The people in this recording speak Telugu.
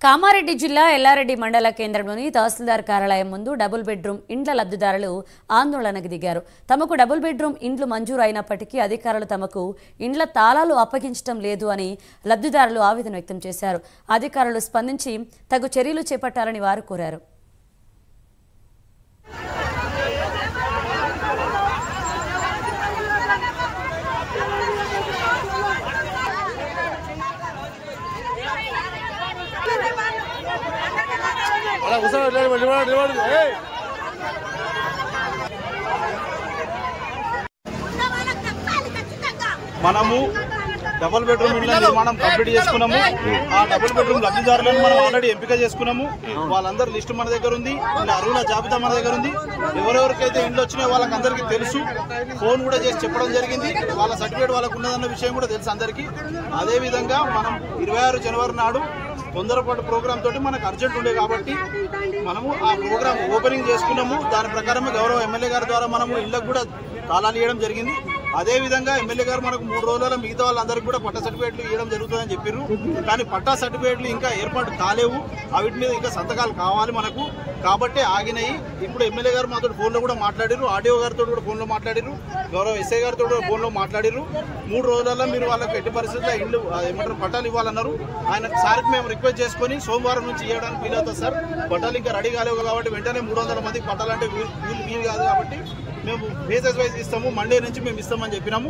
కామారెడ్డి జిల్లా ఎల్లారెడ్డి మండల కేంద్రంలోని తహసీల్దార్ కార్యాలయం ముందు డబుల్ బెడ్రూమ్ ఇండ్ల లబ్ధిదారులు ఆందోళనకు దిగారు. తమకు డబుల్ బెడ్రూమ్ ఇండ్లు మంజూరు అయినప్పటికీ అధికారులు తమకు ఇండ్ల తాళాలు అప్పగించడం లేదు అని లబ్ధిదారులు ఆవేదన వ్యక్తం చేశారు. అధికారులు స్పందించి తగు చర్యలు చేపట్టాలని వారు కోరారు. మనము డబుల్ బెడ్రూమ్ ఇళ్ల నిర్మాణం కంప్లీట్ చేసుకున్నాము. ఆ డబుల్ బెడ్రూమ్ లబ్ధిదారులను మనం ఆల్రెడీ ఎంపిక చేసుకున్నాము. వాళ్ళందరూ లిస్టు మన దగ్గర ఉంది, అర్హుల జాబితా మన దగ్గర ఉంది. ఎవరెవరికైతే ఇండ్లు వచ్చినాయో వాళ్ళకందరికీ తెలుసు. ఫోన్ కూడా చేసి చెప్పడం జరిగింది. వాళ్ళ సర్టిఫికేట్ వాళ్ళకు ఉన్నదన్న విషయం కూడా తెలుసు అందరికీ. అదేవిధంగా మనం 26 జనవరి నాడు తొందరపాటు ప్రోగ్రామ్ తోటి మనకు అర్జెంట్ ఉండే కాబట్టి మనము ఆ ప్రోగ్రామ్ ఓపెనింగ్ చేసుకున్నాము. దాని ప్రకారం గౌరవ ఎమ్మెల్యే గారి ద్వారా మనము ఇళ్లకు కూడా తాళాలు ఇవ్వడం జరిగింది. అదేవిధంగా ఎమ్మెల్యే గారు మనకు 3 రోజుల మిగతా వాళ్ళందరికీ కూడా పట్టా సర్టిఫికేట్లు ఇవ్వడం జరుగుతుందని చెప్పారు. కానీ పట్టా సర్టిఫికేట్లు ఇంకా ఏర్పాటు కాలేవు. వీటి మీద ఇంకా సంతకాలు కావాలి మనకు, కాబట్టి ఆగినాయి. ఇప్పుడు ఎమ్మెల్యే గారు మాతో ఫోన్లో కూడా మాట్లాడారు, ఆర్డీఓ గారితో కూడా ఫోన్లో మాట్లాడారు, గౌరవ ఎస్ఐ గారితో కూడా ఫోన్లో మాట్లాడారు. 3 రోజులలో మీరు వాళ్ళకి ఎట్టి పరిస్థితుల్లో ఇల్లు ఏమంటారు పట్టాలు ఇవ్వాలన్నారు. ఆయన సార్కి మేము రిక్వెస్ట్ చేసుకొని సోమవారం నుంచి ఇవ్వడానికి వీలవుతుంది సార్. పట్టాలు ఇంకా రెడీ కాలేవు కాబట్టి వెంటనే 300 మందికి పట్టాలంటే వీలు కాదు కాబట్టి మేము బేసెస్ వైజ్ ఇస్తాము. మండే నుంచి మేము ఇస్తామని చెప్పినాము.